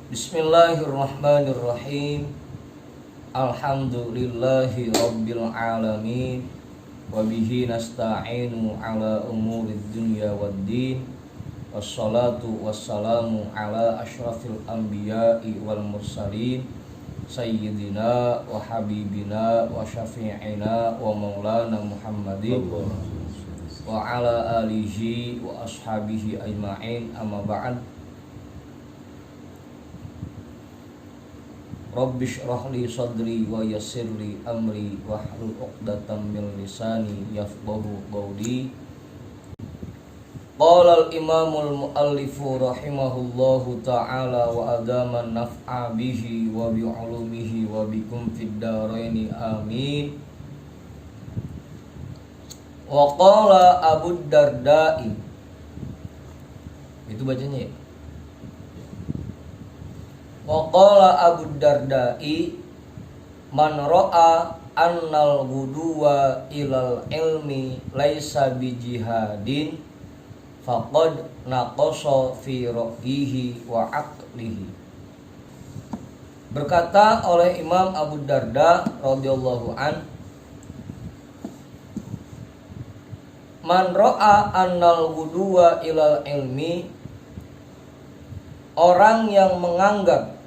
Bismillahirrahmanirrahim. Alhamdulillahi rabbil alamin. Wabihi nasta'inu ala umurid dunya waddin. Wassalatu wassalamu ala ashrafil anbiya'i wal mursalin, sayyidina wa habibina wa syafi'ina wa maulana Muhammadin wa ala alihi wa ashabihi ajma'in, amma ba'd. Rabbi shrah li sadri wa yassir li amri wahlul 'uqdatam min lisani yafqahu qawli. Qala al-imamul muallifu rahimahullahu ta'ala wa adama naf'a bihi wa bi 'ulumihi wa bikum fid dharaini amin. Wa qala Abu Darda'i, itu bacanya ya. Wa qala Abu Darda'i, man ra'a annal ghuduwa ilal ilmi laisa bijihadin faqad naqasa fi ra'yihi wa aqlihi. Berkata oleh Imam Abu Darda radhiyallahu an, man ra'a annal ghuduwa ilal ilmi, orang yang menganggap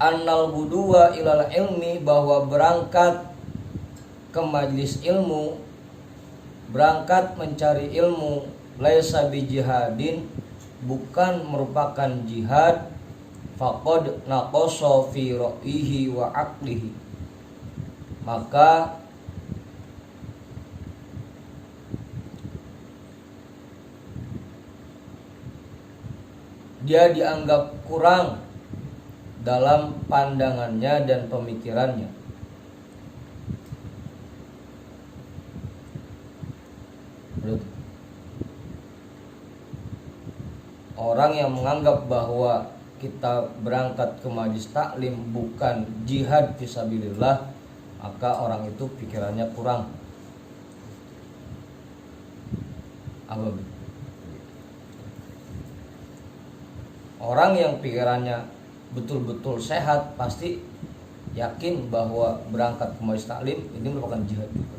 annal ghuduwa ilal ilmi, bahwa berangkat ke majlis ilmu, berangkat mencari ilmu, laisa bijihadin, bukan merupakan jihad, faqad naqasa fi ra'yihi wa aqlihi, maka dia dianggap kurang dalam pandangannya dan pemikirannya. Orang yang menganggap bahwa kita berangkat ke majlis taklim bukan jihad fisabilillah, maka orang itu pikirannya kurang. Orang yang pikirannya betul-betul sehat pasti yakin bahwa berangkat ke majlis taklim ini merupakan jihad juga.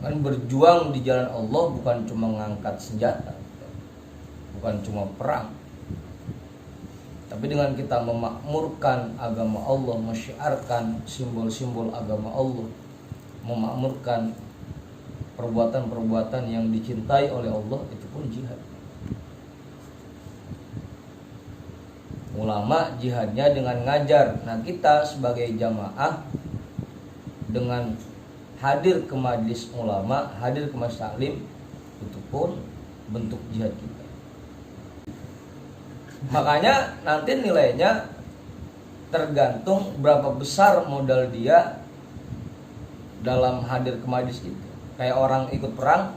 Kan berjuang di jalan Allah bukan cuma mengangkat senjata, bukan cuma perang, tapi dengan kita memakmurkan agama Allah, mensyiarkan simbol-simbol agama Allah, memakmurkan perbuatan-perbuatan yang dicintai oleh Allah, itu pun jihad. Ulama jihadnya dengan ngajar. Nah, kita sebagai jamaah dengan hadir ke majlis ulama, hadir ke majlis taklim, itu pun bentuk jihad kita. Makanya nanti nilainya tergantung berapa besar modal dia dalam hadir ke majlis itu. Kayak orang ikut perang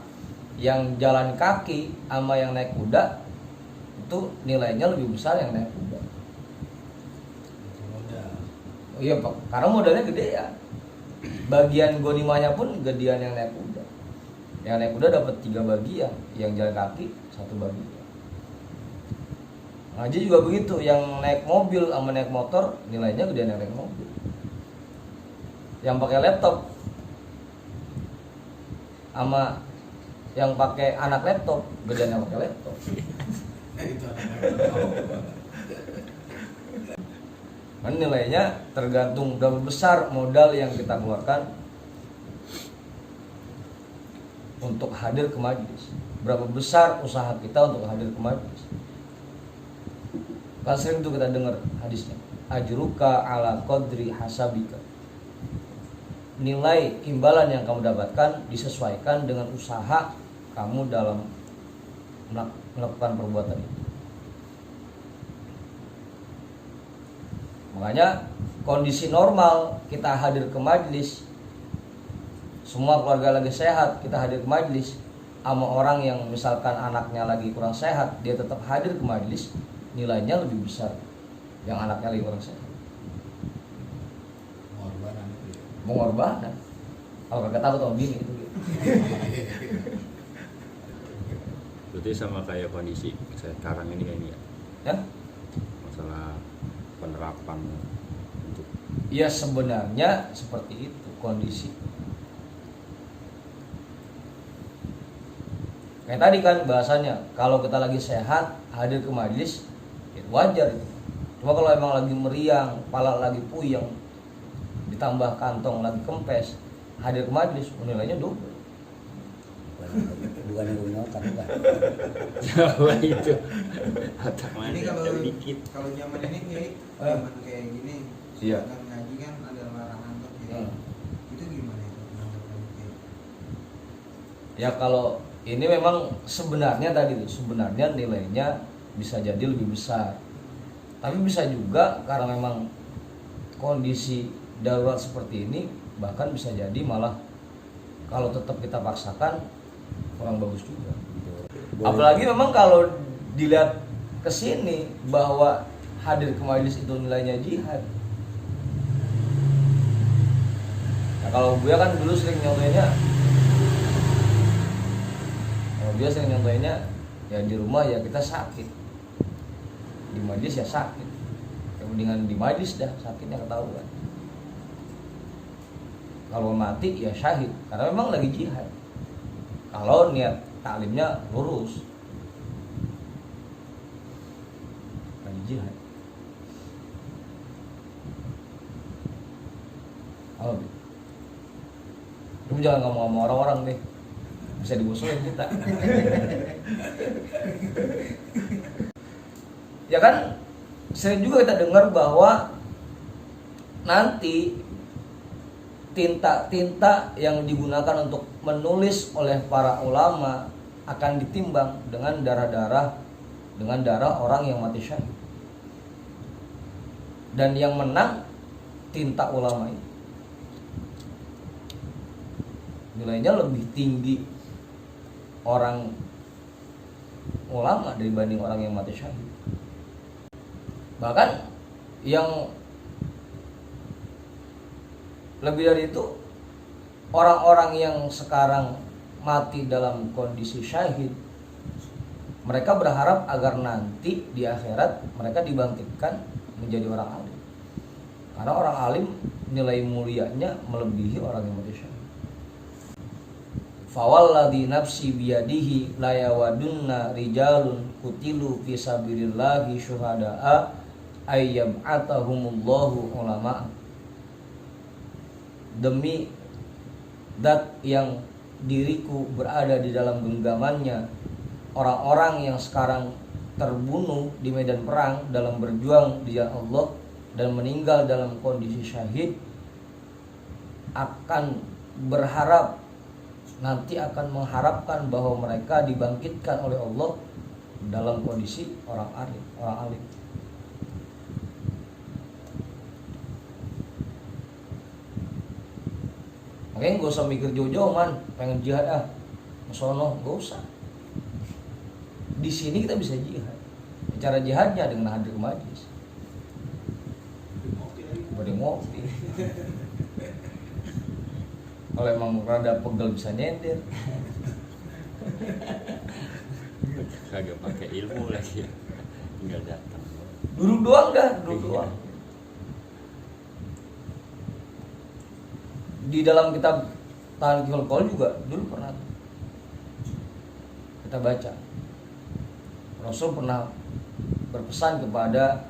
yang jalan kaki sama yang naik kuda, itu nilainya lebih besar yang naik kuda. Oh iya Pak, karena modalnya gede ya. Bagian gonimahnya pun gedean yang naik kuda. Yang naik kuda dapat 3 bagian, yang jalan kaki 1 bagian. Ngaji juga begitu, yang naik mobil sama naik motor nilainya gedean yang naik mobil. Yang pakai laptop sama yang pakai anak laptop, gedean yang pakai laptop. Kan nilainya tergantung berapa besar modal yang kita keluarkan untuk hadir ke majlis, berapa besar usaha kita untuk hadir ke majlis. Kan sering tuh kita dengar hadisnya, ajruka ala qadri hasabika, nilai imbalan yang kamu dapatkan disesuaikan dengan usaha kamu dalam melakukan perbuatan itu. Makanya kondisi normal kita hadir ke majlis, semua keluarga lagi sehat, kita hadir ke majlis, sama orang yang misalkan anaknya lagi kurang sehat, dia tetap hadir ke majlis, nilainya lebih besar yang anaknya lagi kurang sehat. pengorbanan. Kalau kagak takut sama bini itu gitu. Berarti sama kayak kondisi sekarang ini ya. Ya? Masalah penerapan untuk Ya sebenarnya seperti itu kondisi. Kayak tadi kan bahasanya, kalau kita lagi sehat hadir ke majelis itu wajar itu. Cuma kalau emang lagi meriang, kepala lagi puyeng, ditambah kantong lagi kempes, hadir ke majelis nilainya double. Bukan yang punya otak bukan. Jawa itu otak Ini mana kalau dikit. kalau zaman ini kayak zaman kayak gini, Iya. sedangkan ngaji kan ada larangan tuh kayak itu gimana itu penanggapan kayak? Ya kalau ini memang sebenarnya tadi tuh sebenarnya nilainya bisa jadi lebih besar. Tapi bisa juga karena memang kondisi darurat seperti ini bahkan bisa jadi malah kalau tetap kita paksakan kurang bagus juga. Apalagi memang kalau dilihat ke sini bahwa hadir ke majelis itu nilainya jihad. Nah, kalau gue kan dulu sering nyontoinnya, ya di rumah ya kita sakit, di majelis ya sakit. Ya mendingan di majelis dah sakitnya ketahuan. Kalau mati ya syahid karena memang lagi jihad. Kalau niat taklimnya lurus, lagi jihad. Oh, kamu jangan ngomong sama orang-orang deh, bisa dimusuhin kita. Ya kan, sering juga kita dengar bahwa nanti tinta-tinta yang digunakan untuk menulis oleh para ulama akan ditimbang dengan darah orang yang mati syahid. Dan yang menang tinta ulama itu. Nilainya lebih tinggi orang ulama dibanding orang yang mati syahid. Bahkan yang lebih dari itu, orang-orang yang sekarang mati dalam kondisi syahid, mereka berharap agar nanti di akhirat mereka dibangkitkan menjadi orang alim. Karena orang alim nilai mulianya melebihi orang yang mati syahid. Fawalladzi nafsi biyadihi la yawadunna rijalun kutilu fi sabilillahi syuhada'a ayyab'atahumullahu ulama'a. Demi zat yang diriku berada di dalam genggamannya, orang-orang yang sekarang terbunuh di medan perang dalam berjuang di jalan Allah dan meninggal dalam kondisi syahid akan berharap, nanti akan mengharapkan bahwa mereka dibangkitkan oleh Allah dalam kondisi orang alim. Makanya gak usah mikir jauh-jauh man, pengen jihad sono, gak usah. Di sini kita bisa jihad. Cara jihadnya dengan hadir ke majelis. Ngopi. Kalau emang rada pegel bisa nyender. Kagak pakai ilmu lagi ya. Tinggal datang. Duduk doang. Di dalam kitab Tanqihul Qaul juga dulu pernah kita baca, Rasul pernah berpesan kepada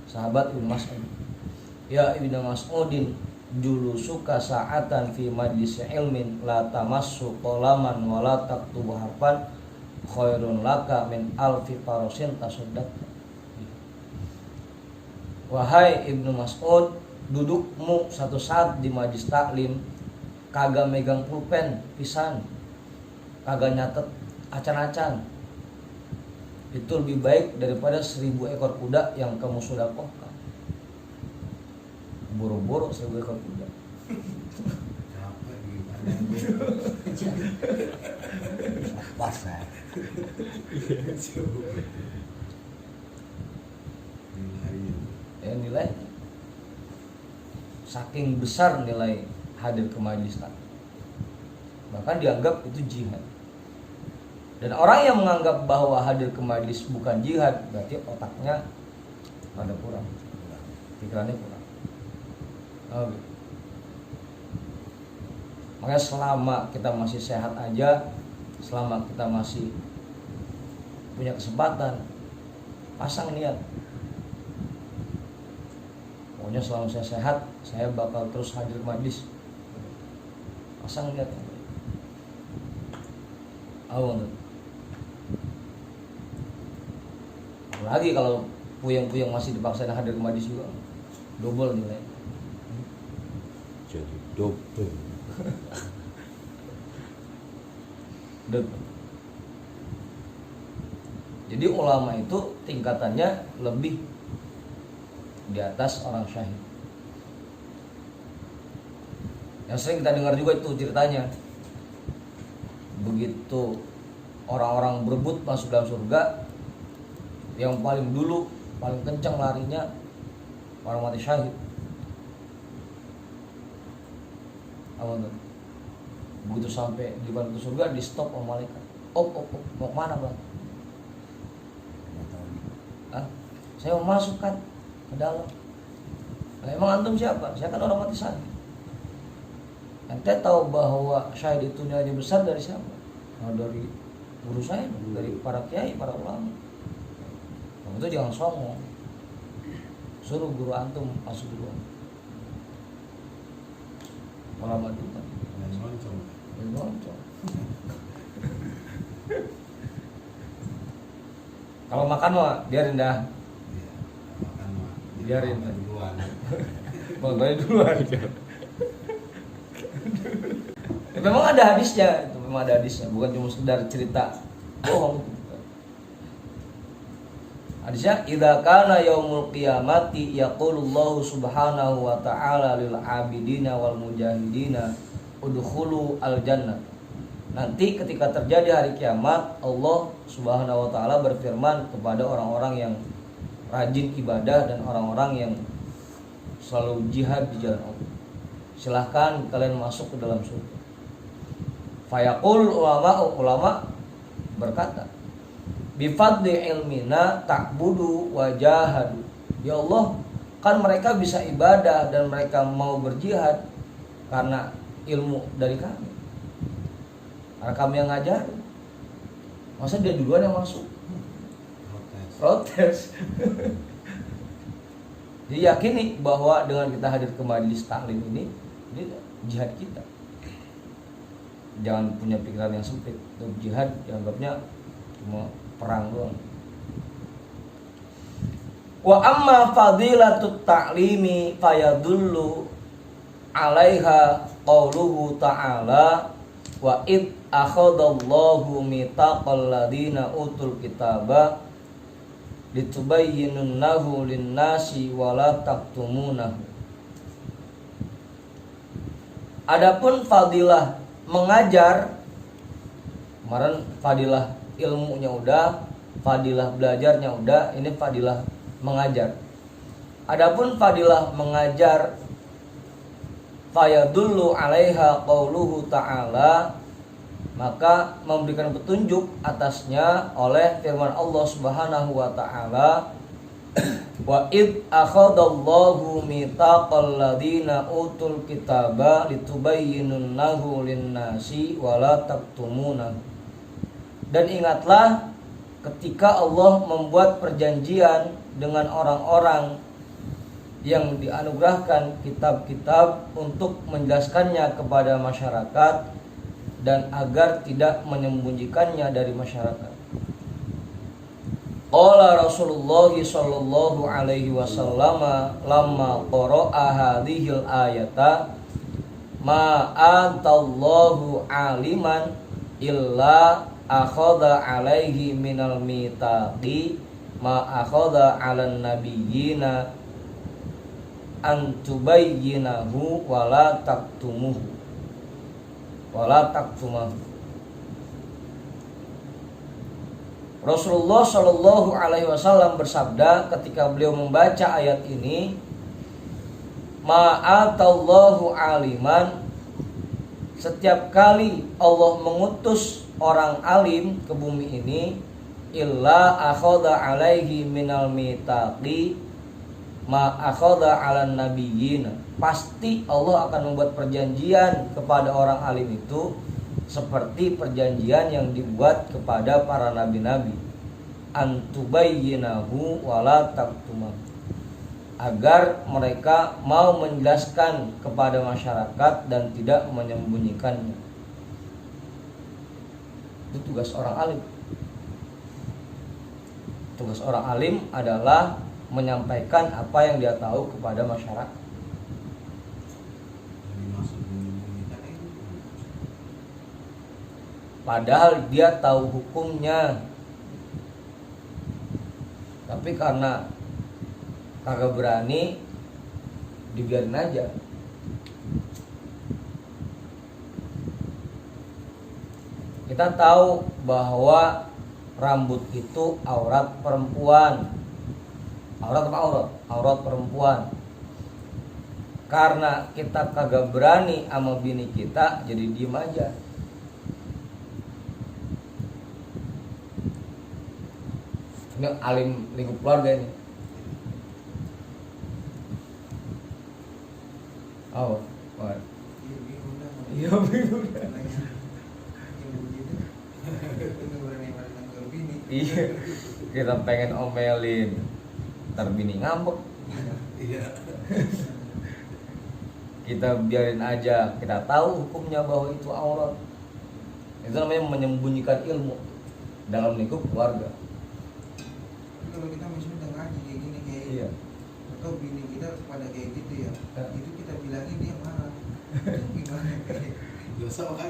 sahabat Ibnu Mas'ud, ya Ibnu Mas'udin julusuka sa'atan fi majlis ilmin la tamassu qalaman wa la taktubu harfan khairun laka min alfi farasin tasaddaq. Wahai Ibnu Mas'ud, dudukmu satu saat di majlis taklim kagak megang pulpen pisan, kagak nyatet acan-acan, itu lebih baik daripada 1000 ekor kuda yang kamu sedekahkan. Boro-boro 1000 ekor kuda. Pasar. Nilai saking besar nilai hadir ke majelis taklim. Bahkan dianggap itu jihad. Dan orang yang menganggap bahwa hadir ke majelis bukan jihad, berarti otaknya ada kurang, pikirannya kurang. Okay. Makanya selama kita masih sehat aja, selama kita masih punya kesempatan, pasang niat. Pokoknya selama saya sehat, saya bakal terus hadir ke majelis. Pasang niat. Apalagi kalau puyeng-puyeng masih dipaksain hadir ke majelis juga, double nilai. Jadi double. Jadi ulama itu tingkatannya lebih di atas orang syahid. Yang sering kita dengar juga itu ceritanya, begitu orang-orang berebut masuk dalam surga, yang paling dulu, paling kencang larinya orang mati syahid. Begitu sampai di pintu surga, di stop sama malaikat. Op, mau kemana bang? Saya mau masuk kan ke dalam. Nah, emang antum siapa? Saya kan orang mati syahid. Ente tahu bahwa syahid itu nilainya besar dari siapa? Nah, dari guru saya, dari para kiai, para ulama. Nah, itu jangan sombong. Suruh guru antum masuk dulu. Ulama itu kan. Kalau makan mah biarin dah. Biarin duluan. Makan duluan. Memang ada hadisnya, itu memang ada hadisnya, bukan cuma sekedar cerita bohong. Hadisnya, idza kana yaumul qiyamati yaqulullahu subhanahu wa ta'ala lil 'abidina wal mujahidina udkhulu al jannah. Nanti ketika terjadi hari kiamat, Allah Subhanahu wa taala berfirman kepada orang-orang yang rajin ibadah dan orang-orang yang selalu jihad di jalan Allah. Silahkan kalian masuk ke dalam surga. Fayaqul ulama berkata, bifadli ilmina ta'budu wa jahadu. Ya Allah, kan mereka bisa ibadah dan mereka mau berjihad karena ilmu dari kami. Karena kami yang ngajar. Masa dia duluan yang masuk? Protes. Jadi yakini bahwa dengan kita hadir ke majelis taklim ini jihad kita. Jangan punya pikiran yang sempit. Untuk jihad dianggapnya cuma perang doang. Wa amma fadilatut ta'limi fayadullu 'alaiha qauluhu ta'ala wa id akhadallahu mitsaqal ladina utul kitaba litubayyinunnahu lin-nasi wa la taktumunahu. Adapun fadilah mengajar, kemarin fadilah ilmunya udah, fadilah belajarnya udah, ini fadilah mengajar. Adapun fadilah mengajar, fayadullu 'alaiha qauluhu ta'ala, maka memberikan petunjuk atasnya oleh firman Allah Subhanahu wa taala, wa id akhadallahu mitsaqal ladina utul kitaba litubayyinunnahu lin-nasi wa la taktumunahu. Dan ingatlah ketika Allah membuat perjanjian dengan orang-orang yang dianugerahkan kitab-kitab untuk menjelaskannya kepada masyarakat dan agar tidak menyembunyikannya dari masyarakat. Qala Rasulullah sallallahu alaihi wasallam lamma qara'a hadhil ayata ma antallahu aliman illa akhadha alaihi minal mitaqi ma akhadha 'alan nabiyyina an tubayyinahu wa la taktumuhu wala taktumah. Rasulullah Shallallahu Alaihi Wasallam bersabda ketika beliau membaca ayat ini, ma'atallahu aliman, setiap kali Allah mengutus orang alim ke bumi ini, illa akhadha alaihi minal mitaqi ma akhadha 'alan nabiyyin. Pasti Allah akan membuat perjanjian kepada orang alim itu seperti perjanjian yang dibuat kepada para nabi-nabi. Antubayyinahu wala taktumah, agar mereka mau menjelaskan kepada masyarakat dan tidak menyembunyikannya. Itu tugas orang alim. Tugas orang alim adalah menyampaikan apa yang dia tahu kepada masyarakat. Padahal dia tahu hukumnya, tapi karena kagak berani, dibiarin aja. Kita tahu bahwa rambut itu aurat perempuan. Aurat apa aurat? Aurat perempuan. Karena kita kagak berani sama bini kita, jadi diem aja. Ini alim lingkup keluarga ini. Oh, what? Iya, bingung. Iya, kita pengen omelin, ntar bini ngambek. Iya. Kita biarin aja, kita tahu hukumnya bahwa itu aurat. Itu namanya menyembunyikan ilmu dalam lingkup keluarga. Kalau kita misalnya udah ngaji kayak gini kayak Iya. atau bini kita pada kayak gitu ya, itu kita bilangin dia marah. Itu gimana? Dosa kan.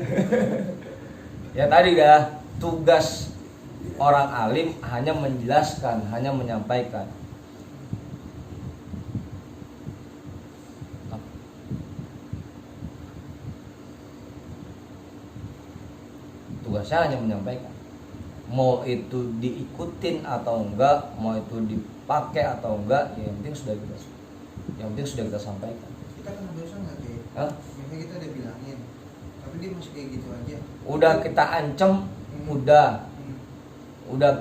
Ya tadi dah, tugas orang alim hanya menjelaskan, hanya menyampaikan. Tugasnya hanya menyampaikan. Mau itu diikutin atau enggak, mau itu dipakai atau enggak, ya yang penting sudah kita sampaikan. Kita kan dosa nggak kayak? Hah? Misalnya kita udah bilangin, tapi dia masih kayak gitu aja. Udah kita ancam, udah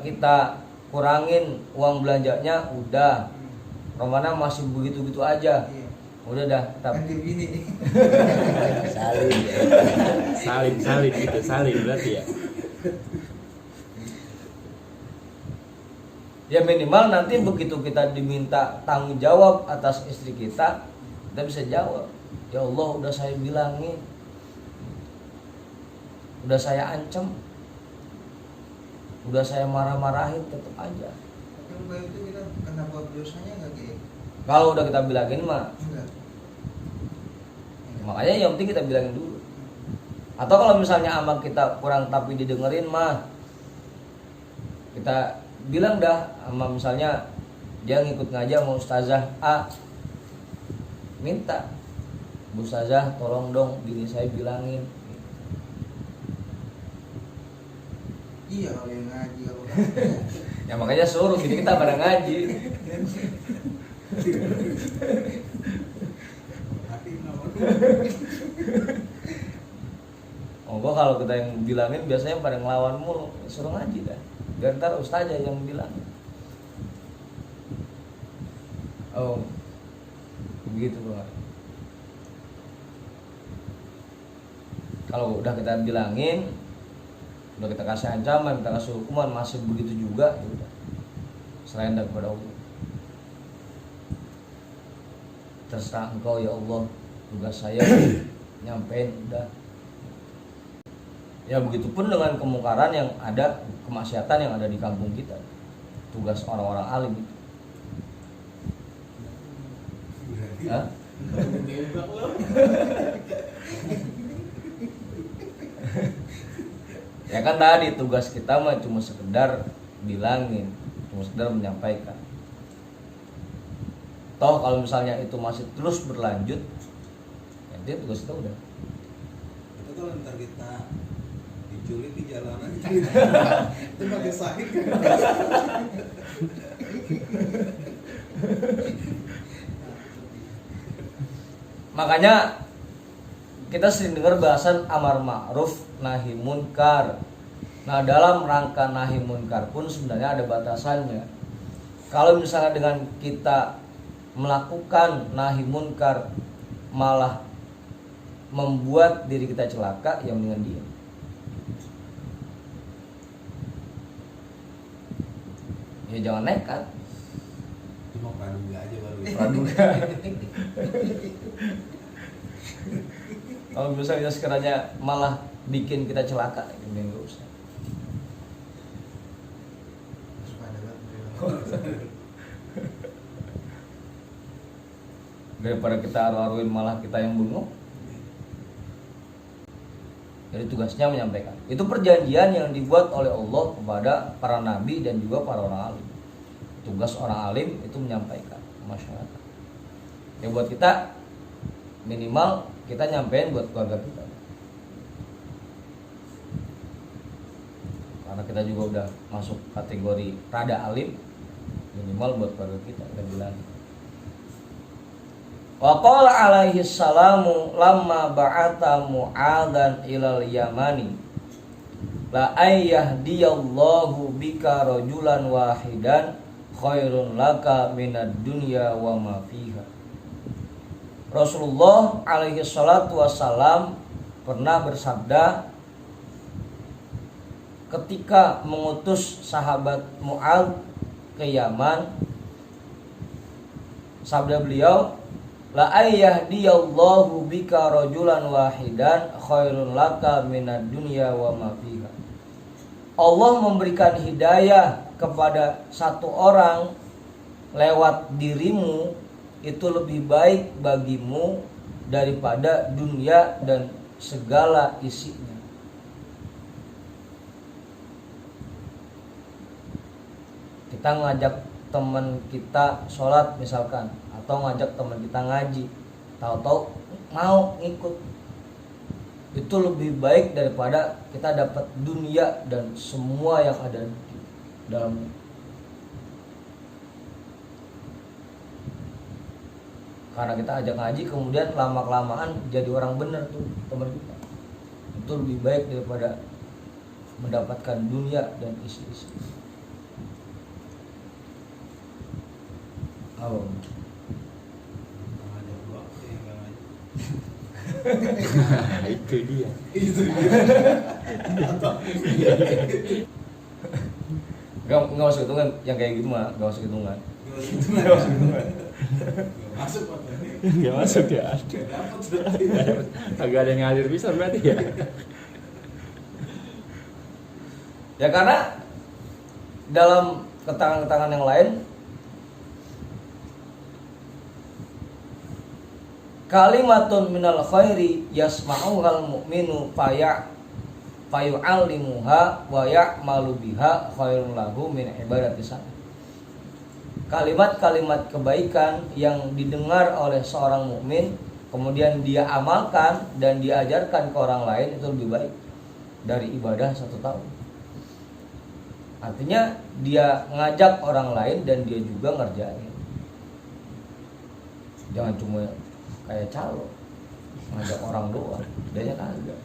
kita kurangin uang belanjanya, udah. Romana masih begitu-begitu aja. Iya. Udah dah, Kan tapi dia bini nih. Salin. Salin berarti ya. ya minimal nanti begitu kita diminta tanggung jawab atas istri kita bisa jawab. Ya Allah, udah saya bilangin, udah saya ancam, udah saya marah-marahin, tetap aja. Tapi mbak itu kita kenapa dosanya nggak kayak? Kalau udah kita bilangin mah, Enggak. makanya yang penting kita bilangin dulu. Atau kalau misalnya amal kita kurang tapi didengerin mah, kita bilang dah sama misalnya dia ngikut ngaji sama ustazah A, minta, Bu Ustazah tolong dong bini saya bilangin. Iya kalau yang ngaji kalau Ya makanya suruh bini kita pada ngaji. Oh, kok kalau kita yang bilangin biasanya pada ngelawan mulu, suruh ngaji dah. Biar ntar ustazah yang bilang. Oh, begitu Bang. Kalau udah kita bilangin, udah kita kasih ancaman, kita kasih hukuman masih begitu juga, ya udah. Selain daripada Allah. Terserah engkau ya Allah, tugas saya nyampein udah. Ya begitupun dengan kemungkaran yang ada, kemaksiatan yang ada di kampung kita. Tugas orang-orang alim itu. Hah? Ya kan tadi tugas kita mah cuma sekedar bilangin, cuma sekedar menyampaikan. Toh kalau misalnya itu masih terus berlanjut, nanti tugas kita udah. Itu kalau ntar kita diculik di jalanan itu pakai sahih. Makanya kita sering dengar bahasan amar ma'ruf nahi munkar. Nah, dalam rangka nahi munkar pun sebenarnya ada batasannya. Kalau misalnya dengan kita melakukan nahi munkar malah membuat diri kita celaka, ya mendingan diam. Ya jangan nekat. Cuma praduga aja baru. Praduga. Kalau misalnya sekiranya malah bikin kita celaka, ya nggak usah. Daripada kita aru-aruin malah kita yang bengong. Jadi tugasnya menyampaikan. Itu perjanjian yang dibuat oleh Allah kepada para nabi dan juga para orang alim. Tugas orang alim itu menyampaikan ke masyarakat. Ya buat kita minimal kita nyampein buat keluarga kita. Karena kita juga udah masuk kategori rada alim, minimal buat keluarga kita bilang. Wa qala alaihi salamu lamma ba'atha Mu'adhan ilal Yamani la ayyahdiyallahu bika rajulan wahidan khairun laka minad dunya wa ma fiha. Rasulullah alaihi salatu wassalam pernah bersabda ketika mengutus sahabat Mu'adh ke Yaman. Sabda beliau, la ayyahdiyallahu bika rajulan wahidan khairun laka minad dunya wa ma fiha. Allah memberikan hidayah kepada satu orang lewat dirimu itu lebih baik bagimu daripada dunia dan segala isinya. Kita ngajak teman kita sholat misalkan, atau ngajak teman kita ngaji, tahu-tahu mau ngikut, itu lebih baik daripada kita dapat dunia dan semua yang ada di dalamnya. Karena kita ajak ngaji kemudian lama-kelamaan jadi orang benar tuh teman kita, itu lebih baik daripada mendapatkan dunia dan isi-isi. Oh. Itu dia. Gak masuk hitungan yang kayak gitu mah, gak masuk hitungan. Gak masuk ya. Agak ada yang ngalir bisa berarti ya. Ya karena dalam keterangan-keterangan yang lain, kalimatun minal khairi yasma'uhal mu'minu fayu'allimuha wa ya'malu biha khairun lahu min ibadati sana. Kalimat-kalimat kebaikan yang didengar oleh seorang mukmin kemudian dia amalkan dan diajarkan ke orang lain itu lebih baik dari ibadah 1 tahun. Artinya dia ngajak orang lain dan dia juga ngerjain. Jangan cuma kayak calo ngajak orang doang, dia kagak.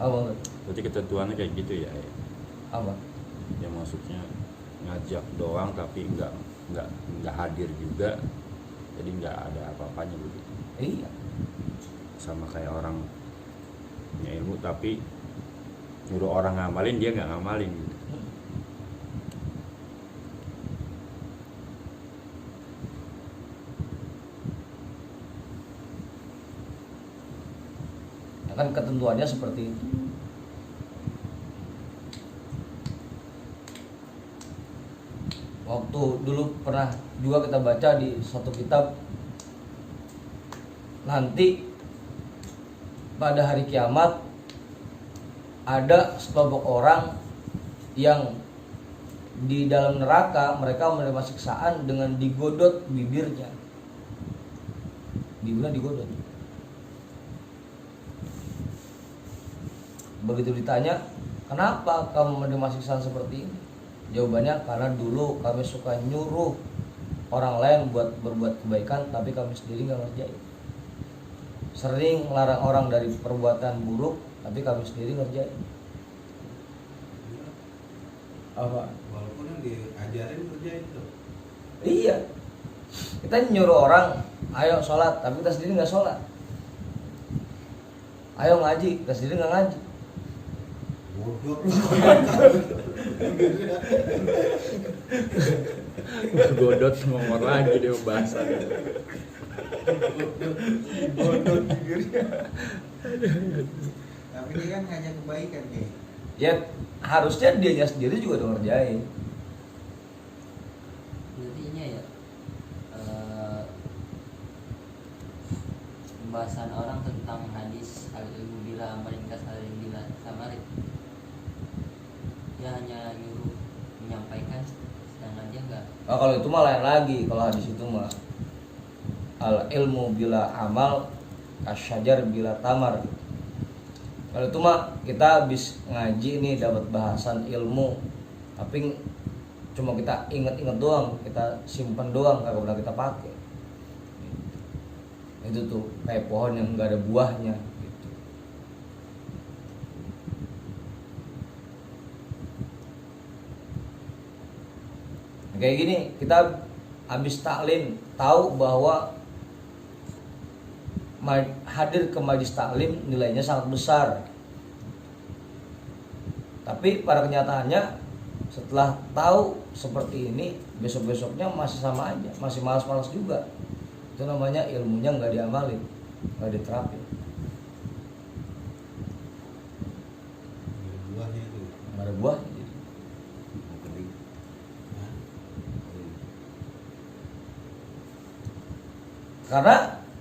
Apa? Berarti ketentuannya kayak gitu ya? Apa? Ya maksudnya ngajak doang tapi nggak hadir juga, jadi nggak ada apa-apanya begitu. Iya. Sama kayak orang punya ilmu tapi nyuruh orang ngamalin dia nggak ngamalin gitu. Kan ketentuannya seperti itu. Waktu dulu pernah juga kita baca di suatu kitab, nanti pada hari kiamat ada sekelompok orang yang di dalam neraka mereka menerima siksaan dengan digodot bibirnya. Bibirnya digodot. Begitu ditanya, kenapa kamu menerima siksaan seperti ini? Jawabannya, karena dulu kami suka nyuruh orang lain buat berbuat kebaikan, tapi kami sendiri nggak ngerjain. sering melarang orang dari perbuatan buruk, tapi kami sendiri ngerjain. Apa? Walaupun yang diajarin kerjain tuh. Iya. Kita nyuruh orang, ayo sholat, tapi kita sendiri nggak sholat. Ayo ngaji, kita sendiri nggak ngaji. Bodoh. Godot ngomong lagi dia bahasa. Bodoh dirinya. Tapi dia kan ngajak kebaikan kayak. Ya harusnya dianya sendiri juga udah ngerjain. Intinya ya pembahasan orang tentang hadis al-ilmu bila amalin kasarin bila samarin, dia hanya nyuruh menyampaikan sedangkan dia enggak. Oh, kalau itu mah lain lagi. Kalau hadis itu mah al ilmu bila amal kasyajar bila tamar. Kalau itu mah kita habis ngaji nih dapat bahasan ilmu, tapi cuma kita inget-inget doang, kita simpan doang, kagak pernah kita pakai. Itu tuh kayak pohon yang nggak ada buahnya gitu. Kayak gini, kita habis taklim tahu bahwa hadir ke majlis taklim nilainya sangat besar. Tapi pada kenyataannya setelah tahu seperti ini, besok-besoknya masih sama aja, masih malas-malas juga. Itu namanya ilmunya nggak diamalin, nggak diterapin. Buahnya itu. Nggak ada buah. Karena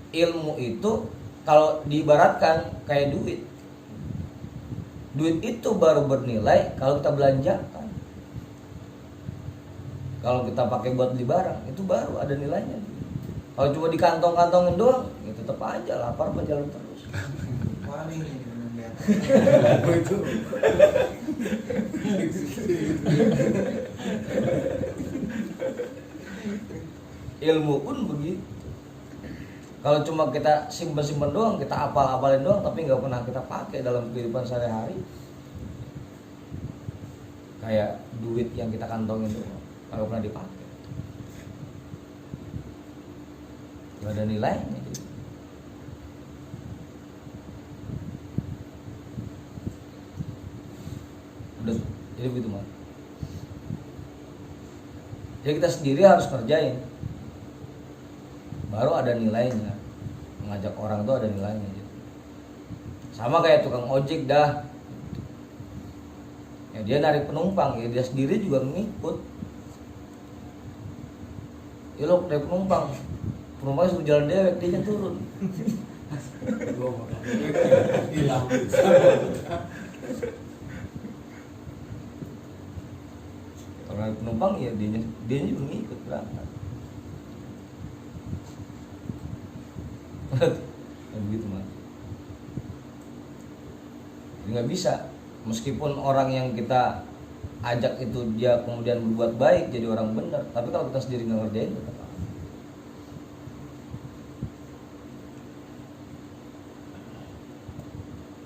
ilmu itu kalau diibaratkan kayak duit. Duit itu baru bernilai kalau kita belanjakan. Kalau kita pakai buat beli barang, itu baru ada nilainya. Kalau cuma di kantong-kantongin doang, ya tetap aja lapar jalan terus. Paling ini benar. Itu. Ilmu pun begitu. Kalau cuma kita simpen-simpen doang, kita apal-apalin doang, tapi nggak pernah kita pakai dalam kehidupan sehari-hari, kayak duit yang kita kantongin doang, nggak pernah dipakai, nggak ada nilainya. Udah, jadi begitu mah. Jadi kita sendiri harus kerjain, baru ada nilainya. Mengajak orang itu ada nilainya gitu. Sama kayak tukang ojek dah, ya dia narik penumpang, ya dia sendiri juga ngikut. Ya lo narik penumpang suruh jalan dewek, dia turun. Hilang. Kalau narik penumpang ya dia juga ngikut berangkat. Ya begitu mah. Jadi nggak bisa, meskipun orang yang kita ajak itu dia kemudian berbuat baik jadi orang benar, tapi kalau kita sendiri nggak ngerjain tetap apa.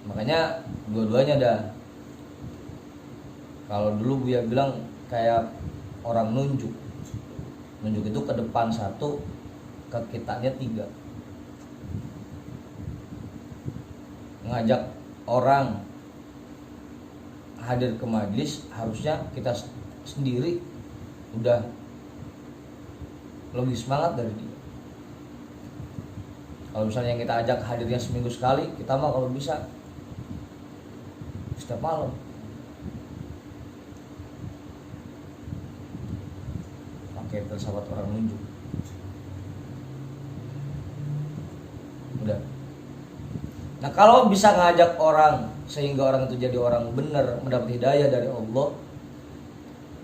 Makanya dua-duanya ada. Kalau dulu Buya bilang kayak orang nunjuk itu ke depan satu, ke kitanya tiga. Ngajak orang hadir ke majlis, harusnya kita sendiri udah lebih semangat dari dia. Kalau misalnya yang kita ajak hadirnya seminggu sekali, kita mah kalau bisa setiap malam. Pakai filsafat orang nunjuk. Udah. Nah kalau bisa ngajak orang sehingga orang itu jadi orang benar, mendapat hidayah dari Allah,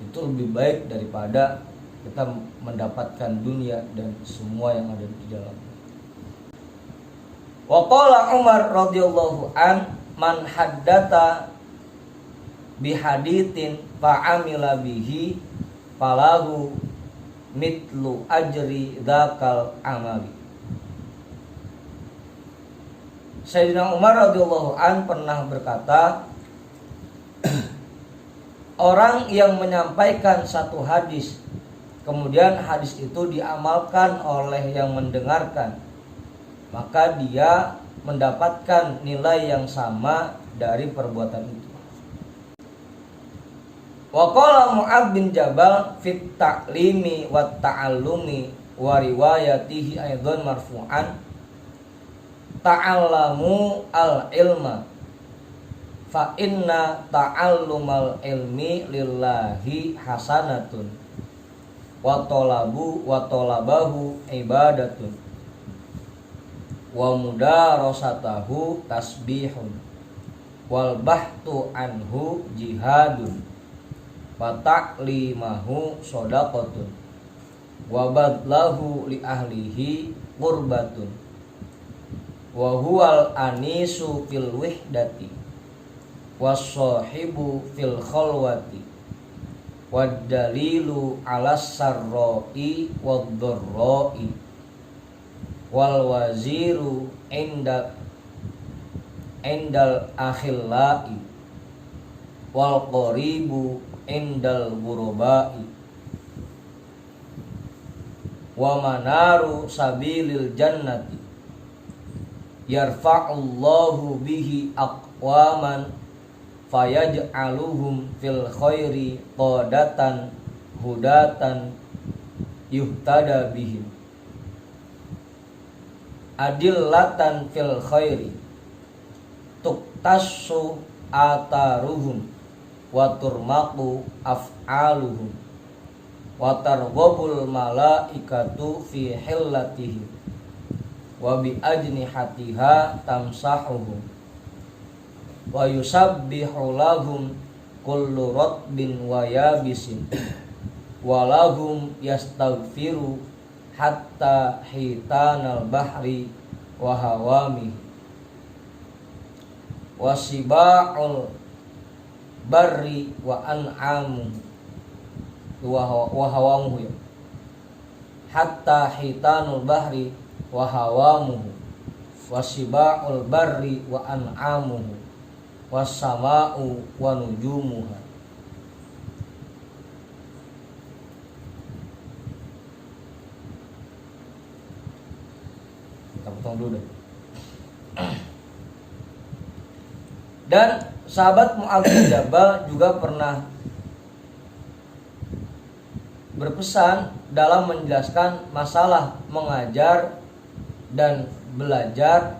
itu lebih baik daripada kita mendapatkan dunia dan semua yang ada di dalamnya. Wa qala Umar radhiyallahu an man haddatha bihaditsin fa'amila bihi falahu mitlu ajri dzakal amali. Sayyidina Umar radhiyallahu an pernah berkata, orang yang menyampaikan satu hadis, kemudian hadis itu diamalkan oleh yang mendengarkan, maka dia mendapatkan nilai yang sama dari perbuatan itu. Wa qala Mu'adz bin Jabal fit ta'limi wat ta'allumi wa riwayatihi aidan marfu'an, ta'allamu al-ilma fa inna ta'allumal ilmi lillahi hasanatun wa talabahu ibadatun wa mudarasatahu tasbihun wal bahtu anhu jihadun wa ta'limahu shadaqatun wa badlahu li ahlihi qurbatun wa huwal anisu fil wihdati was-sahibu fil khalwati wad dalilu 'alas sarra'i wad-dharra'i wal waziru indal akhillai wal qaribu indal ghurabai wa manaru sabilil jannati yarfa'ullahu bihi aqwaman fayaj'aluhum fil khairi qadatan hudatan yuhtada bihim adillatan fil khairi tuktassu ataruhum wa turmaqu af'aluhum wa targhabul malaikatu fi hillatihim wa bi ajnihatiha tamsahuhum wa yusabbihu lahum kullu ratbin wa yabisin wa lahum yastaghfiru hatta hitanal bahri wa hawami wa siba'ul barri wa an'amu wa hawamuhu hatta hitanul bahri wa hawamuhu wa siba'ul barri wa an'amuhu was sama'u wa nujumuha. Kita potong dulu deh. Dan sahabat Mu'adz bin Jabal juga pernah berpesan dalam menjelaskan masalah mengajar dan belajar,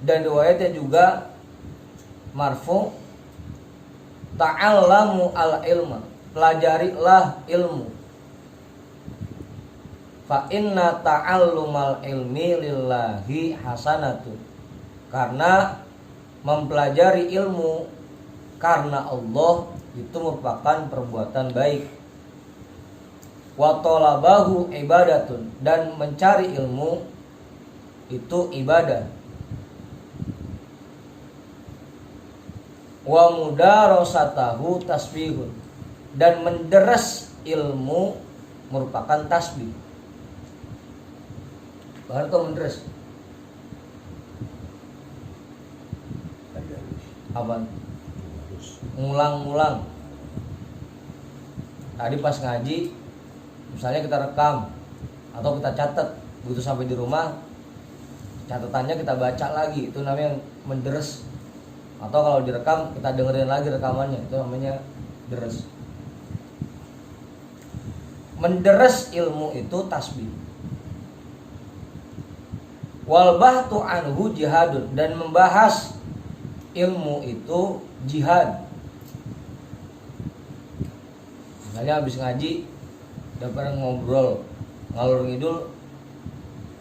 dan riwayatnya juga marfu, ta'allamu al-ilma, pelajarilah ilmu, fa inna ta'allumal ilmi lillahi hasanatu, karena mempelajari ilmu karena Allah itu merupakan perbuatan baik. Wa talabahu ibadatun, dan mencari ilmu itu ibadah. Wa mudarasatahu tasbihun, dan menderes ilmu merupakan tasbih. Bahkan itu menderes apa? Ngulang-ngulang. Tadi pas ngaji, misalnya kita rekam atau kita catat, begitu sampai di rumah catatannya kita baca lagi, itu namanya menderes. Atau kalau direkam kita dengerin lagi rekamannya, itu namanya deres. Menderes ilmu itu tasbih. Wal bahtu anhu jihadun, dan membahas ilmu itu jihad. Misalnya habis ngaji udah pernah ngobrol ngalur ngidul,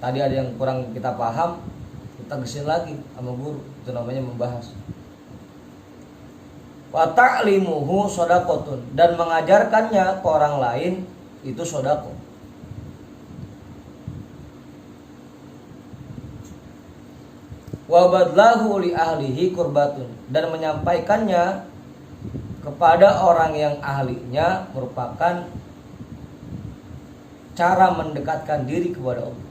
tadi ada yang kurang kita paham, kita gesin lagi sama guru, itu namanya membahas. Wa ta'limuhu shadaqatun, dan mengajarkannya ke orang lain itu sedekah. Wa badlahu li ahlihi qurbatun, dan menyampaikannya kepada orang yang ahlinya merupakan cara mendekatkan diri kepada Allah.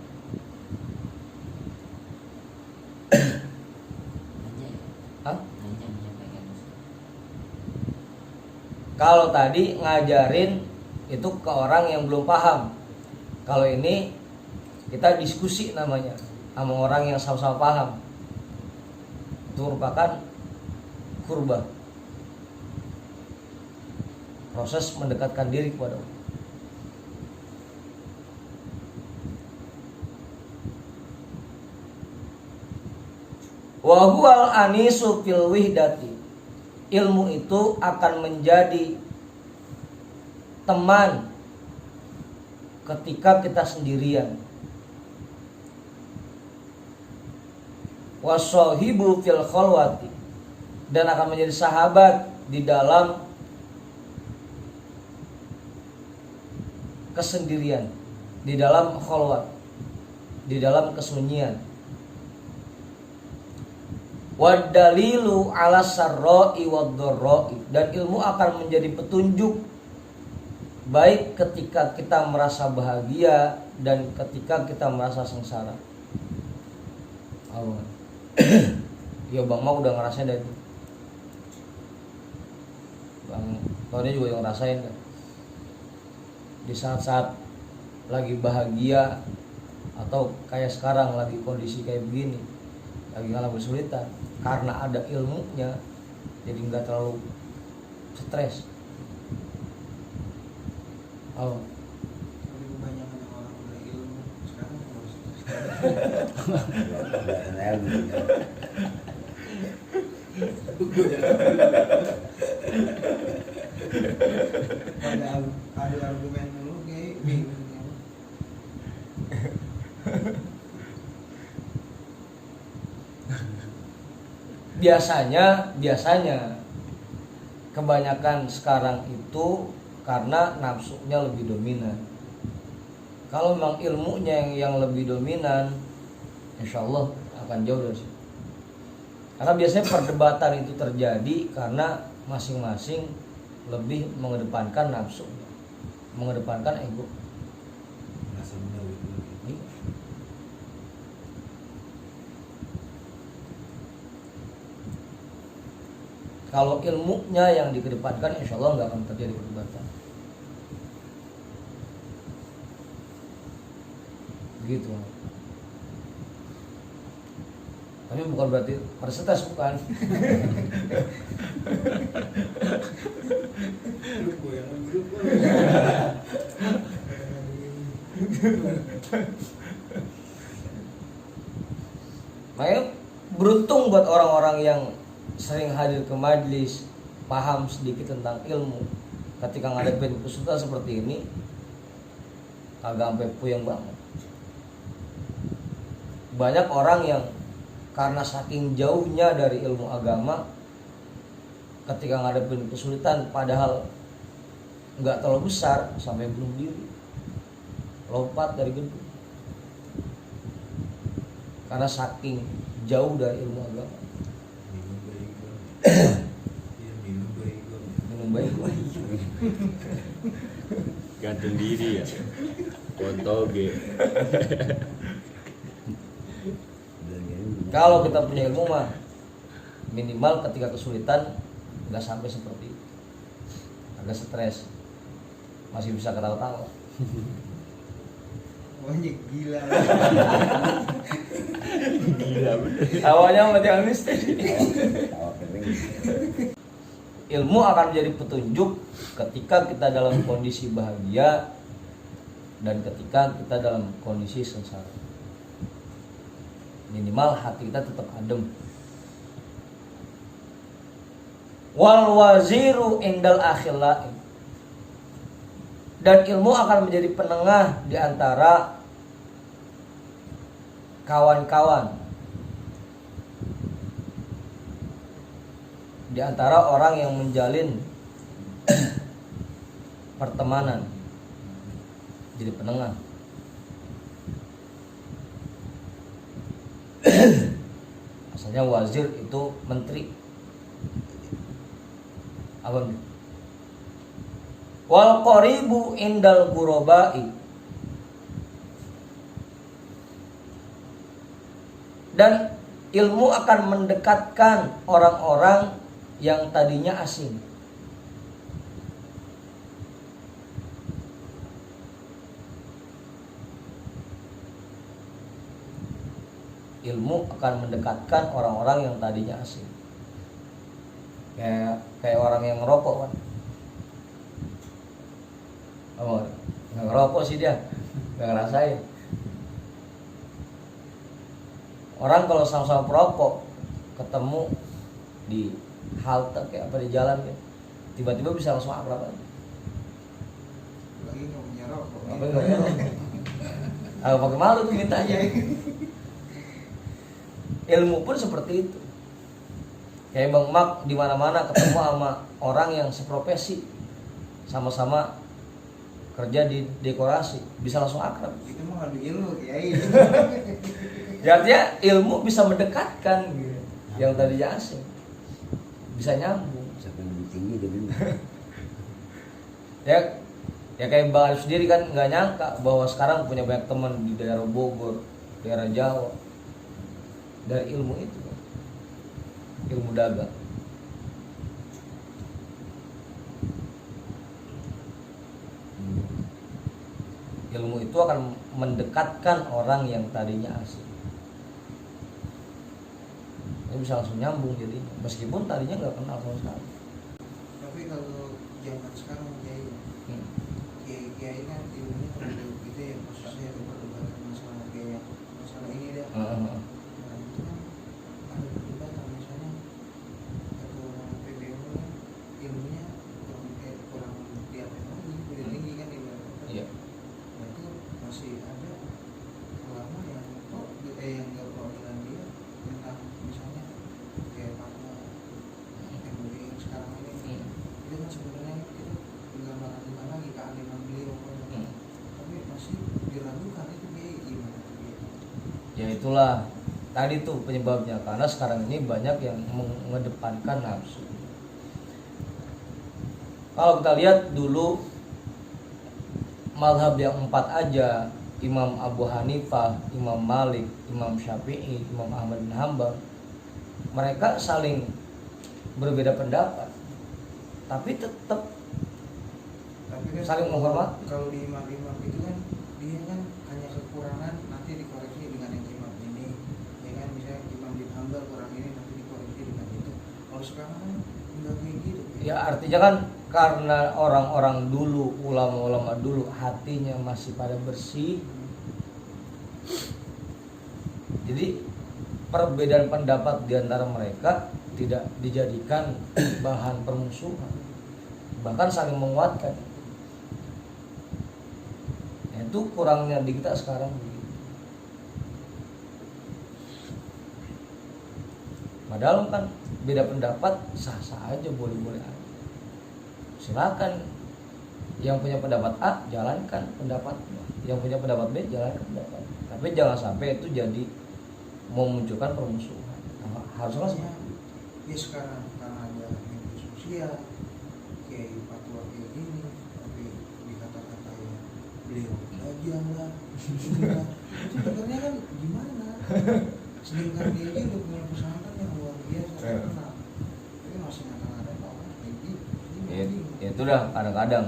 Kalau tadi ngajarin itu ke orang yang belum paham. Kalau ini kita diskusi namanya sama orang yang sama-sama paham. Itu merupakan kurba. Proses mendekatkan diri kepada Allah. Wa huwal anisu fil wihdati. Ilmu itu akan menjadi teman ketika kita sendirian. Wasohibu fil khalwati, dan akan menjadi sahabat di dalam kesendirian, di dalam khalwat, di dalam kesunyian. Wadalilu ala sarra'i wadh-dharra'i, dan ilmu akan menjadi petunjuk baik ketika kita merasa bahagia dan ketika kita merasa sengsara. Oh. Ya Bang Mau udah ngerasain dah itu. Bang Tony juga yang ngerasain kan. Di saat-saat lagi bahagia atau kayak sekarang lagi kondisi kayak begini, lagi ngalamin kesulitan, karena ada ilmunya jadi nggak terlalu stres. Oh. Tapi kebanyakan orang berilmu sekarang harus ada argumen dulu kayak bingung. Biasanya kebanyakan sekarang itu karena nafsunya lebih dominan. Kalau memang ilmunya yang lebih dominan, insya Allah akan jauh dari situ. Karena biasanya perdebatan itu terjadi karena masing-masing lebih mengedepankan nafsunya, mengedepankan ego. Merasa benar itu. Kalau ilmunya yang dikedepankan, insya Allah nggak akan terjadi perdebatan. Gitu. Tapi bukan berarti mersetes, bukan. Grup goyangan grup. Makanya beruntung buat orang-orang yang sering hadir ke majelis, paham sedikit tentang ilmu. Ketika ngadepin kesulitan seperti ini, kagak sampai puyeng banget. Banyak orang yang karena saking jauhnya dari ilmu agama, ketika ngadepin kesulitan padahal nggak terlalu besar, sampai bunuh diri, lompat dari gedung, karena saking jauh dari ilmu agama. Minum baik. Gantung diri ya. Kontoge. Kalau kita punya ilmu mah minimal ketika kesulitan nggak sampai seperti itu. Agak stres, masih bisa ketawa-tawa. Banyak gila. Gila bener. Awalnya mati anestesi. Ilmu akan menjadi petunjuk ketika kita dalam kondisi bahagia dan ketika kita dalam kondisi sengsara. Minimal hati kita tetap adem. Wal waziru indal akhilai, dan ilmu akan menjadi penengah di antara kawan-kawan, di antara orang yang menjalin pertemanan, jadi penengah. Asalnya wazir itu menteri. Apa? Wal qaribu indal ghurabai, dan ilmu akan mendekatkan orang-orang yang tadinya asing. ilmu akan mendekatkan orang-orang yang tadinya asing. Kayak orang yang ngerokok kan. Oh, nggak ngerokok sih dia, nggak ngerasain. Orang kalau sama-sama perokok ketemu di halte kayak apa di jalan gitu, tiba-tiba bisa langsung akrab aja. Lagi nggak punya rokok. Apa nggak perokok? Agak pakai malu tuh mintanya. Ilmu pun seperti itu. Kayak Bang Mak di mana-mana ketemu sama orang yang seprofesi, sama-sama kerja di dekorasi, bisa langsung akrab. Itu mah ngadu ilmu kiai. Ya artinya ilmu bisa mendekatkan gitu. Yang tadinya asing bisa nyambung. Siapa yang lebih tinggi dari ini? Ya kayak Bang Arif sendiri kan nggak nyangka bahwa sekarang punya banyak teman di daerah Bogor, daerah Jawa, dari ilmu itu, ilmu dagang. Ilmu itu akan mendekatkan orang yang tadinya asing. Ini bisa langsung nyambung jadi, meskipun tadinya nggak kenal sama sekali. Tapi kalau zaman sekarang kiai kan ilmunya terlalu gitu ya, khususnya perdebatan masalah kayak masalah ini deh. Nah itu kan ada perdebatan misalnya ketua PBNU kan ilmunya kurang di atas lagi, udah tinggi kan ibaratnya. Iya. Nah itu masih ada ulama yang yang nggak perwakilan dia tentang misalnya kayak fatwa MUI yang sekarang ini. Itu kan sebenarnya itu digambarkan lagi kealiman beliau, tapi masih diragukan itu kayak gimana gitu. Ya itulah tadi tuh penyebabnya, karena sekarang ini banyak yang mengedepankan nafsu. Kalau kita lihat dulu mazhab yang 4 aja, Imam Abu Hanifah, Imam Malik, Imam Syafi'i, Imam Ahmad bin Hanbal, mereka saling berbeda pendapat, tapi tetap Tapi kan saling menghormati. kalau di imam-imam itu kan dia kan hanya kekurangan nanti dikoreksi dengan yang imam ini, ya kan, misalnya imam bin Hanbal kurang ini nanti dikoreksi dengan itu. Kalau sekarang kan enggak kayak gitu. Ya artinya kan karena orang-orang dulu, ulama-ulama dulu hatinya masih pada bersih, jadi perbedaan pendapat di antara mereka tidak dijadikan bahan permusuhan, bahkan saling menguatkan. Nah, itu kurangnya di kita sekarang begitu. Padahal kan beda pendapat sah-sah aja, boleh-boleh aja. Silakan yang punya pendapat A jalankan pendapatnya, yang punya pendapat B jalankan pendapat. Tapi jangan sampai itu jadi memunculkan permusuhan. Nah, harusnya seperti Ya sekarang karena ada media sosial kayak fatwa kayak gini, tapi dikata-kata ya beliau belajar lah, inilah. Itu sebenarnya kan gimana? Sedangkan dia aja udah punya pesantren yang luar biasa terkenal, tapi masih ngata-ngatain orang kayak gitu. ya itu dah kadang-kadang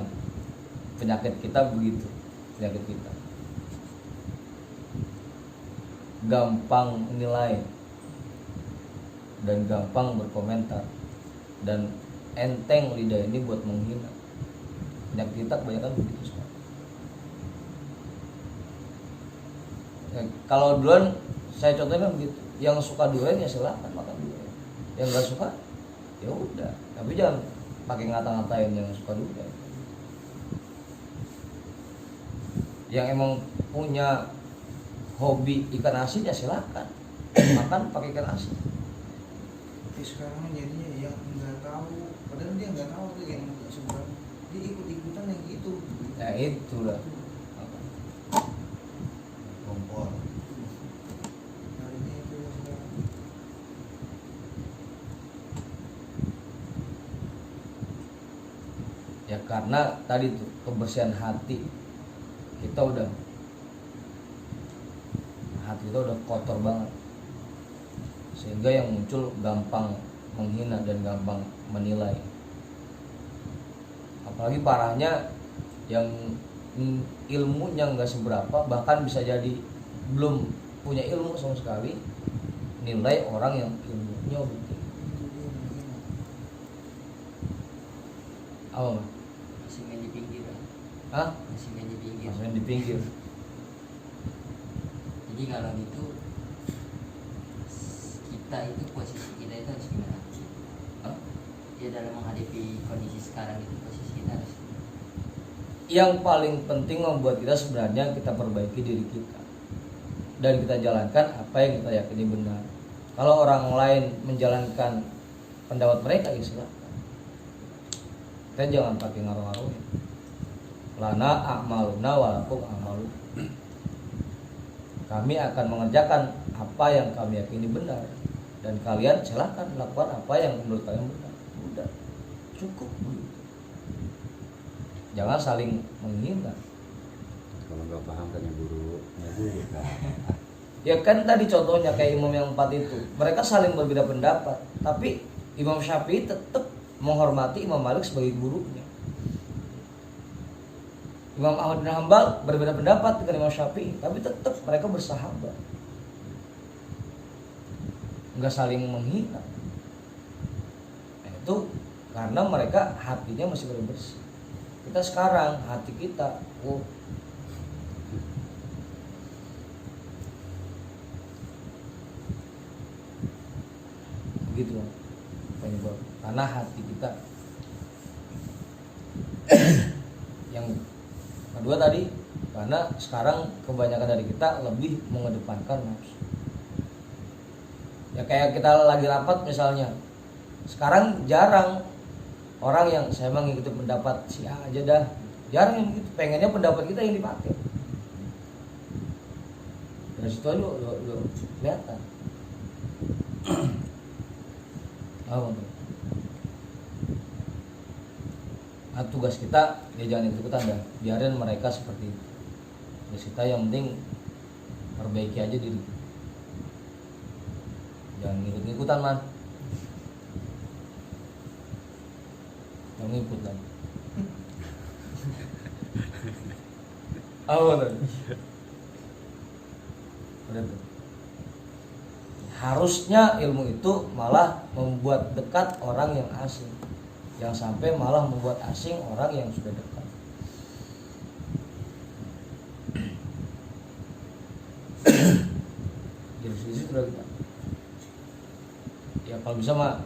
penyakit kita begitu, penyakit kita gampang nilai dan gampang berkomentar dan enteng lidah ini buat menghina. Penyakit kita kebanyakan begitu sekarang. Ya, kalau duluan saya contohnya begitu, yang suka durian ya silakan makan durian, yang nggak suka ya udah, tapi jangan pakai ngata-ngatain yang suka durian. Yang emang punya hobi ikan asin ya silakan makan pakai ikan asin. Tapi sekarang jadinya yang nggak tahu, padahal dia nggak tahu tuh yang sebenarnya dia ikut-ikutan yang gitu. Ya itulah. Kompor. Harusnya itu sekarang. Ya karena tadi tuh kebersihan hati kita udah kotor banget, sehingga yang muncul gampang menghina dan gampang menilai. Apalagi parahnya yang ilmunya nggak seberapa, bahkan bisa jadi belum punya ilmu sama sekali nilai orang yang ilmunya lebih tinggi. Itu dia menghina. Apa Mas? Masih main di pinggir kan? Hah? Masih main di pinggir. Maksudnya di pinggir. Jadi kalau gitu kita itu posisi kita itu harus gimana? Hah? Ya dalam menghadapi kondisi sekarang itu posisi kita harus gimana? Yang paling penting membuat kita sebenarnya kita perbaiki diri kita dan kita jalankan apa yang kita yakini benar. Kalau orang lain menjalankan pendapat mereka, ya silakan. Kita jangan pakai ngaruh-ngaruhin. Lana a'maluna walakum a'malu. Kami akan mengerjakan apa yang kami yakini benar dan kalian silakan lakukan apa yang menurut kalian benar. Udah, cukup begitu. Jangan saling menghina. Kalau nggak paham kan ya guru kan. Ya kan tadi contohnya kayak imam yang 4 itu, mereka saling berbeda pendapat, tapi Imam Syafi'i tetap menghormati Imam Malik sebagai gurunya. Imam Ahmad bin Hambal berbeda pendapat dengan Imam Syafi'i, tapi tetap mereka bersahabat, nggak saling menghina. Nah, itu karena mereka hatinya masih bersih. Kita sekarang hati kita, begitu penyebab, karena hati kita. Yang kedua tadi, karena sekarang kebanyakan dari kita lebih mengedepankan nafsu. Ya kayak kita lagi rapat misalnya, sekarang jarang orang yang saya mengikuti pendapat si A aja dah, jarang yang begitu. Pengennya pendapat kita yang dipakai. Dari situ aja lo kelihatan. Nah, tugas kita ya jangan ikut-ikutan dah, biarin mereka seperti itu. Tugas kita yang penting perbaiki aja diri kita. Jangan ikut-ikutan man. Jangan ikut lagi. Apa tuh? Udah tuh. Harusnya ilmu itu malah membuat dekat orang yang asing, yang sampai malah membuat asing orang yang sudah dekat. Jadi sisi sudah kita. Ya kalau bisa mah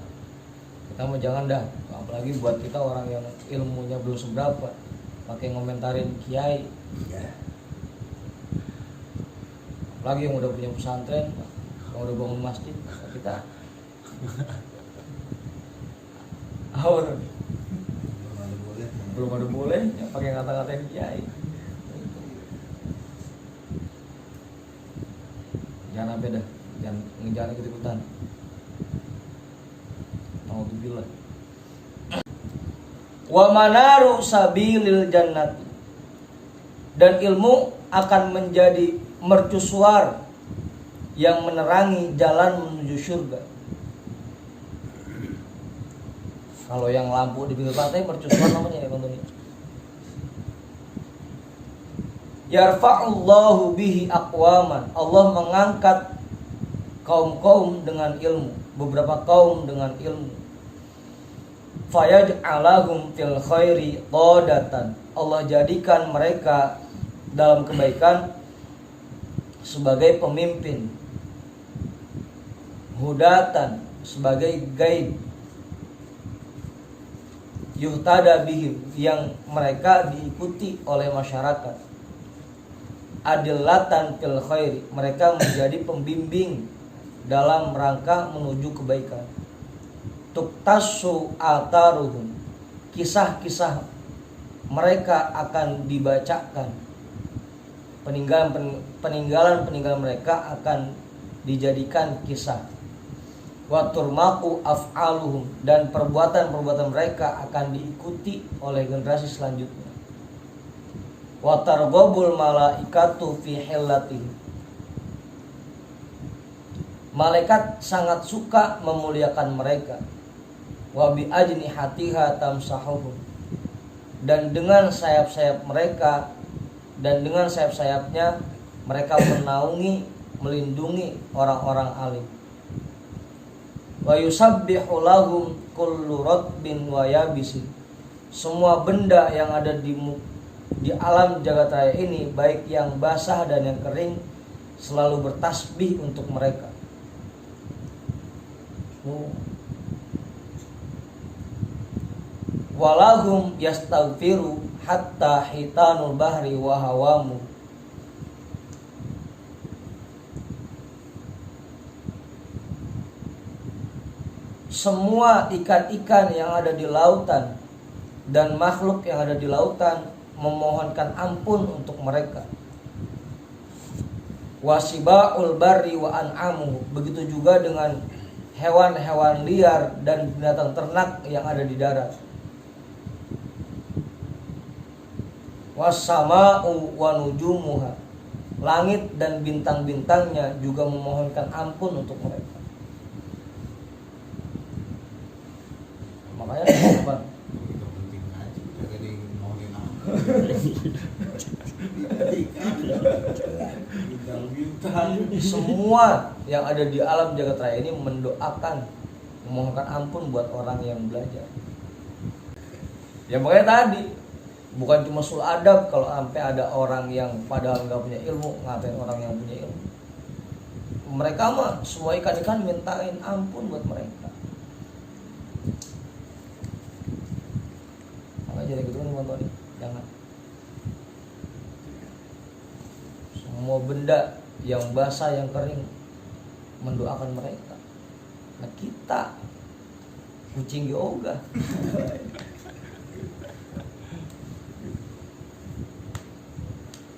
kita mau jangan dah, apalagi buat kita orang yang ilmunya belum seberapa, pakai ngomentarin kiai. Apalagi yang udah punya pesantren, yang udah bangun masjid, kita belum ada bolehnya pakai kata-katain kiai. Jangan sampai dah, jangan ikut-ikutan. Alhamdulillah. Wa manaru sabilil jannati, dan ilmu akan menjadi mercusuar yang menerangi jalan menuju surga. Kalau yang lampu di pinggir pantai mercusuar namanya ya contohnya. Yarfa'ullahu bihi aqwaman, Allah mengangkat kaum-kaum dengan ilmu, beberapa kaum dengan ilmu. Fayaj'alahum fil khairi qadatan, Allah jadikan mereka dalam kebaikan sebagai pemimpin. Hudatan, sebagai guide. Yuhtada bihim, yang mereka diikuti oleh masyarakat. Adillatan fil khairi, mereka menjadi pembimbing dalam rangka menuju kebaikan. Tuktasu ataruhum, kisah-kisah mereka akan dibacakan. Peninggalan mereka akan dijadikan kisah. Wa turmaqu af'aluhum, dan perbuatan mereka akan diikuti oleh generasi selanjutnya. Wa targhabul malaikatu fi hillatihim, malaikat sangat suka memuliakan mereka. Wa bi ajnihatiha tamsahuhum, dan dengan sayap-sayap mereka, dan dengan sayap-sayapnya mereka menaungi melindungi orang-orang alim. Wa yusabbihu lahum kullu ratbin wa yabisin. Semua benda yang ada di alam jagat raya ini, baik yang basah dan yang kering, selalu bertasbih untuk mereka. Walahum yastaghfiru hatta hitanul bahri wa hawamu. Semua ikan-ikan yang ada di lautan dan makhluk yang ada di lautan memohonkan ampun untuk mereka. Wasibaul barri wa an'amu. Begitu juga dengan hewan-hewan liar dan binatang ternak yang ada di darat. Wassama'u wa nujumuha. Langit dan bintang-bintangnya juga memohonkan ampun untuk mereka. Makanya apa? Itu penting aja, jaga di ngomongin apa. Bintang-bintang. Semua yang ada di alam jagat raya ini mendoakan, memohonkan ampun buat orang yang belajar. Ya makanya tadi bukan cuma sul adab kalau sampai ada orang yang padahal nggak punya ilmu ngatain orang yang punya ilmu. Mereka mah semua ikan-ikan mintain ampun buat mereka. Makanya jadi gitu kan teman-teman, jangan. Semua benda yang basah yang kering mendoakan mereka. Nah kita kucing yoga.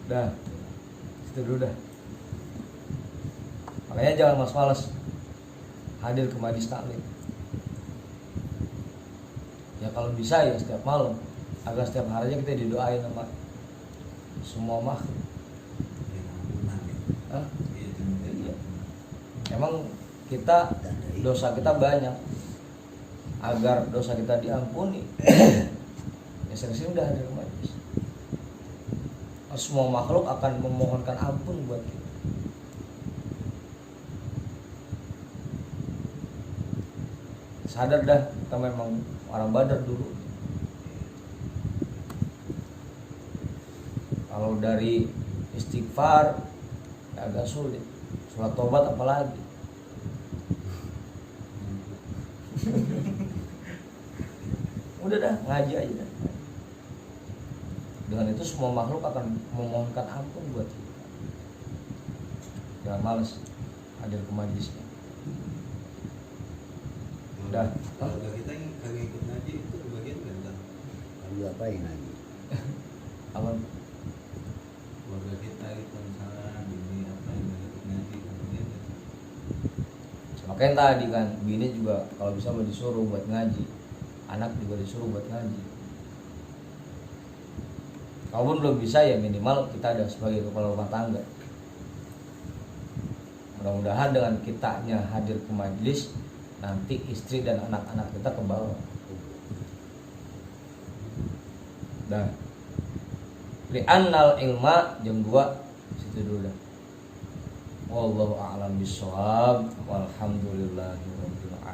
Dah, itu dulu dah. Makanya jangan malas-malas hadir ke majlis taklim. Ya kalau bisa ya setiap malam, agar setiap harinya kita didoain sama semua makhluk. Hah? Iya. Emang kita dosa kita banyak. Agar dosa kita diampuni, ya sering-sering dah hadir ke majlis. Semua makhluk akan memohonkan ampun buat kita. Sadar dah kita memang orang Badar dulu. Kalau dari istighfar ya agak sulit. Sholat tobat apalagi. Udah dah, ngaji aja dah. Dengan itu semua makhluk akan memohonkan ampun buat kita. Jangan males hadir ke majlisnya. Udah. Kalau kita yang kagak ikut ngaji itu kebagian kan Tan? Kamu ngapain lagi? Aman. Keluarga kita itu misalnya bini apa yang nggak ikut ngaji kemudian kan? Makanya tadi kan bini juga kalau bisa mau disuruh buat ngaji, anak juga disuruh buat ngaji. Kalaupun belum bisa ya minimal kita ada sebagai kepala rumah tangga. Mudah-mudahan dengan kitanya hadir ke majlis, nanti istri dan anak-anak kita ke bawah. Dah. Li'annal ilma jam 2 situ dulu dah. Wallahu a'lam bishawab. Walhamdulillahirabbil alamin.